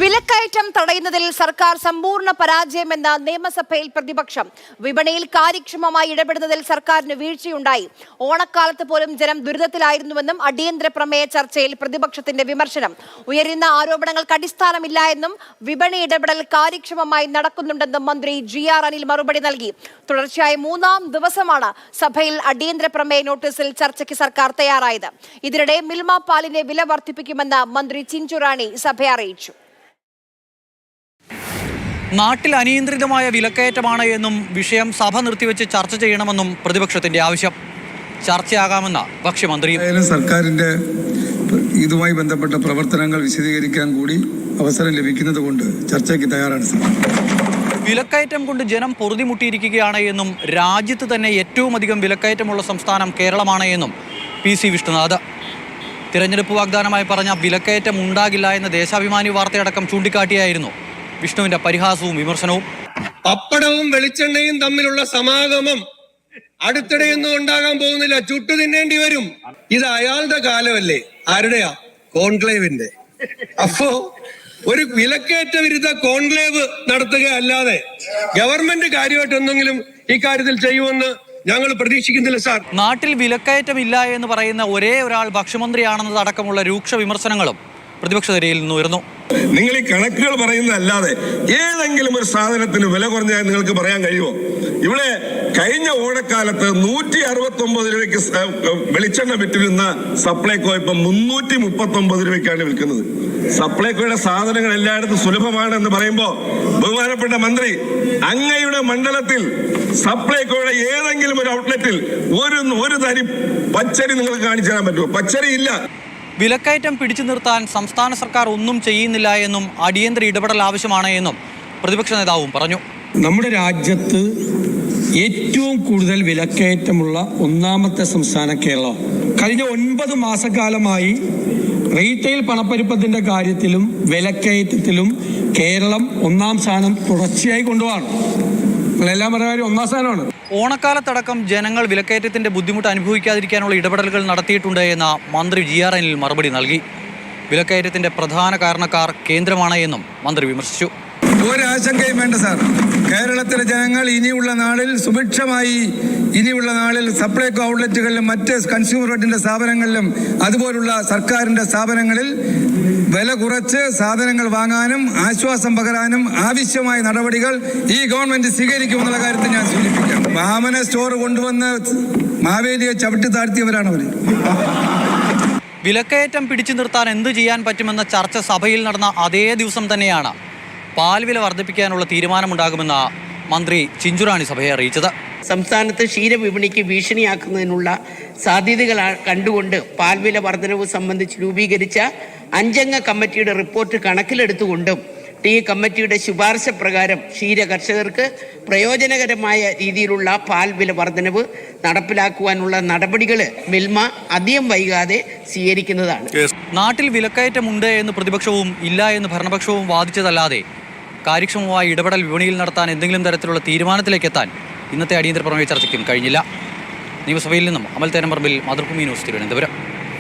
വിലക്കയറ്റം തടയുന്നതിൽ സർക്കാർ സമ്പൂർണ്ണ പരാജയമെന്ന നിയമസഭയിൽ പ്രതിപക്ഷം. വിപണിയിൽ കാര്യക്ഷമമായി ഇടപെടുന്നതിൽ സർക്കാരിന് വീഴ്ചയുണ്ടായി. ഓണക്കാലത്ത് പോലും ജനം ദുരിതത്തിലായിരുന്നുവെന്നും അടിയന്തര പ്രമേയ ചർച്ചയിൽ പ്രതിപക്ഷത്തിന്റെ വിമർശനം. ഉയരുന്ന ആരോപണങ്ങൾക്ക് അടിസ്ഥാനമില്ല എന്നും വിപണി ഇടപെടൽ കാര്യക്ഷമമായി നടക്കുന്നുണ്ടെന്നും മന്ത്രി GR അനിൽ മറുപടി നൽകി. തുടർച്ചയായ മൂന്നാം ദിവസമാണ് സഭയിൽ അടിയന്തര പ്രമേയ നോട്ടീസിൽ ചർച്ചയ്ക്ക് സർക്കാർ തയ്യാറായത്. ഇതിനിടെ മിൽമ പാലിന്റെ വില വർദ്ധിപ്പിക്കുമെന്ന് മന്ത്രി ചിഞ്ചുറാണി സഭയെ അറിയിച്ചു. നാട്ടിൽ അനിയന്ത്രിതമായ വിലക്കയറ്റമാണ് എന്നും വിഷയം സഭ നിർത്തിവെച്ച് ചർച്ച ചെയ്യണമെന്നും പ്രതിപക്ഷത്തിന്റെ ആവശ്യം. ചർച്ചയാകാമെന്ന ഭക്ഷ്യമന്ത്രി. സർക്കാരിന്റെ ഇതുമായി ബന്ധപ്പെട്ട പ്രവർത്തനങ്ങൾ വിശദീകരിക്കാൻ കൂടി അവസരം ലഭിക്കുന്നത് കൊണ്ട് ചർച്ചയ്ക്ക് തയ്യാറാണ് സർ. വിലക്കയറ്റം കൊണ്ട് ജനം പൊറുതിമുട്ടിയിരിക്കുകയാണ് എന്നും രാജ്യത്ത് തന്നെ ഏറ്റവും അധികം വിലക്കയറ്റമുള്ള സംസ്ഥാനം കേരളമാണ് എന്നും PC വിഷ്ണുനാഥ്. തിരഞ്ഞെടുപ്പ് വാഗ്ദാനമായി പറഞ്ഞ വിലക്കയറ്റം ഉണ്ടാകില്ല എന്ന ദേശാഭിമാനി വാർത്തയടക്കം ചൂണ്ടിക്കാട്ടിയായിരുന്നു വിഷ്ണുവിന്റെ പരിഹാസവും വിമർശനവും. പപ്പടവും വെളിച്ചെണ്ണയും തമ്മിലുള്ള സമാഗമം അടുത്തിടെയൊന്നും ഉണ്ടാകാൻ പോകുന്നില്ല, ചുട്ടു തിന്നേണ്ടി വരും. ഇത് അയാളുടെ കാലമല്ലേ? ആരുടെയാ? കോൺക്ലേവിന്റെ. അപ്പോ ഒരു വിലക്കയറ്റ വിരുദ്ധ കോൺക്ലേവ് നടത്തുക അല്ലാതെ ഗവൺമെന്റ് കാര്യമായിട്ട് എന്തെങ്കിലും ഇക്കാര്യത്തിൽ ചെയ്യുമെന്ന് ഞങ്ങൾ പ്രതീക്ഷിക്കുന്നില്ല സാർ. നാട്ടിൽ വിലക്കയറ്റമില്ല എന്ന് പറയുന്ന ഒരേ ഒരാൾ ഭക്ഷ്യമന്ത്രിയാണെന്നതടക്കമുള്ള രൂക്ഷ വിമർശനങ്ങളും പ്രതിപക്ഷ നിരയിൽ നിന്ന് ഉയർന്നു. നിങ്ങൾ ഈ കണക്കുകൾ പറയുന്നതല്ലാതെ ഏതെങ്കിലും ഒരു സാധനത്തിന് വില കുറഞ്ഞാൽ നിങ്ങൾക്ക് പറയാൻ കഴിയുമോ? ഇവിടെ കഴിഞ്ഞ ഓണക്കാലത്ത് 169 രൂപയ്ക്ക് വെളിച്ചെണ്ണ വിറ്റിരുന്ന സപ്ലൈകോ ഇപ്പൊ 339 രൂപയ്ക്കാണ് വിൽക്കുന്നത്. സപ്ലൈകോയുടെ സാധനങ്ങൾ എല്ലായിടത്തും സുലഭമാണെന്ന് പറയുമ്പോ ബഹുമാനപ്പെട്ട മന്ത്രി, അങ്ങയുടെ മണ്ഡലത്തിൽ സപ്ലൈകോയുടെ ഏതെങ്കിലും ഒരു ഔട്ട്ലെറ്റിൽ ഒരു തരി പച്ചരി നിങ്ങൾക്ക് കാണിച്ചു തരാൻ പറ്റുമോ? പച്ചരി ഇല്ല. വിലക്കയറ്റം പിടിച്ചു നിർത്താൻ സംസ്ഥാന സർക്കാർ ഒന്നും ചെയ്യുന്നില്ല എന്നും അടിയന്തര ഇടപെടൽ ആവശ്യമാണ് എന്നും പ്രതിപക്ഷ നേതാവും പറഞ്ഞു. നമ്മുടെ രാജ്യത്ത് ഏറ്റവും കൂടുതൽ വിലക്കയറ്റമുള്ള ഒന്നാമത്തെ സംസ്ഥാനം കേരളമാണ്. കഴിഞ്ഞ 9 മാസക്കാലമായി റീറ്റെയിൽ പണപ്പെരുപ്പത്തിന്റെ കാര്യത്തിലും വിലക്കയറ്റത്തിലും കേരളം ഒന്നാം സ്ഥാനം തുടർച്ചയായി കൊണ്ടുപോകണം. എല്ലാം പറയുക ഒന്നാം സ്ഥാനമാണ്. ഓണക്കാലത്തടക്കം ജനങ്ങൾ വിലക്കയറ്റത്തിന്റെ ബുദ്ധിമുട്ട് അനുഭവിക്കാതിരിക്കാനുള്ള ഇടപെടലുകൾ നടത്തിയിട്ടുണ്ട് എന്ന മന്ത്രി GR അനിൽ മറുപടി നൽകി. വിലക്കയറ്റത്തിന്റെ പ്രധാന കാരണക്കാർ കേന്ദ്രമാണ് എന്നും മന്ത്രി വിമർശിച്ചു. ഒരാശങ്കയും വേണ്ട സാർ. കേരളത്തിലെ ജനങ്ങൾ ഇനിയുള്ള നാളിൽ സുഭിക്ഷമായി ഇനിയുള്ള നാളിൽ സപ്ലൈകോ ഔട്ട്ലെറ്റുകളിലും മറ്റ് കൺസ്യൂമർ ഫെഡിന്റെ സ്ഥാപനങ്ങളിലും അതുപോലുള്ള സർക്കാരിന്റെ സ്ഥാപനങ്ങളിൽ വില കുറച്ച് സാധനങ്ങൾ വാങ്ങാനും ആശ്വാസം പകരാനും ആവശ്യമായ നടപടികൾ ഈ ഗവൺമെന്റ് സ്വീകരിക്കുമെന്നുള്ള കാര്യത്തിൽ ഞാൻ സൂചിപ്പിക്കാം. വാമന സ്റ്റോർ കൊണ്ടുവന്ന് മാവേലിയെ ചവിട്ടി താഴ്ത്തിയവരാണ് അവർ. വിലക്കയറ്റം പിടിച്ചു നിർത്താൻ എന്തു ചെയ്യാൻ പറ്റുമെന്ന ചർച്ച സഭയിൽ നടന്ന അതേ ദിവസം തന്നെയാണ് പാൽ വില വർദ്ധിപ്പിക്കാനുള്ള തീരുമാനമുണ്ടാകുമെന്ന് മന്ത്രി ചിഞ്ചുറാണി സഭയെ അറിയിച്ചത്. സംസ്ഥാനത്ത് ക്ഷീരവിപണിക്ക് ഭീഷണിയാക്കുന്നതിനുള്ള സാധ്യതകൾ കണ്ടുകൊണ്ട് പാൽവില വർധനവ് സംബന്ധിച്ച് രൂപീകരിച്ച 5-അംഗ കമ്മിറ്റിയുടെ റിപ്പോർട്ട് കണക്കിലെടുത്തുകൊണ്ടും ഈ കമ്മിറ്റിയുടെ ശുപാർശ പ്രകാരം ക്ഷീര കർഷകർക്ക് പ്രയോജനകരമായ രീതിയിലുള്ള പാൽവില വർധനവ് നടപ്പിലാക്കുവാനുള്ള നടപടികൾ മിൽമ അധികം വൈകാതെ സ്വീകരിക്കുന്നതാണ്. നാട്ടിൽ വിലക്കയറ്റമുണ്ട് എന്ന് പ്രതിപക്ഷവും ഇല്ല എന്ന് ഭരണപക്ഷവും വാദിച്ചതല്ലാതെ കാര്യക്ഷമമായ ഇടപെടൽ വിപണിയിൽ നടത്താൻ എന്തെങ്കിലും തരത്തിലുള്ള തീരുമാനത്തിലേക്ക് എത്താൻ ഇന്നത്തെ അടിയന്തര പ്രമേയ ചർച്ചയ്ക്കും കഴിഞ്ഞില്ല. നിയമസഭയിൽ നിന്നും അമൽ തേനമ്പറമ്പിൽ, മാതൃഭൂമി ന്യൂസ്, തിരുവനന്തപുരം.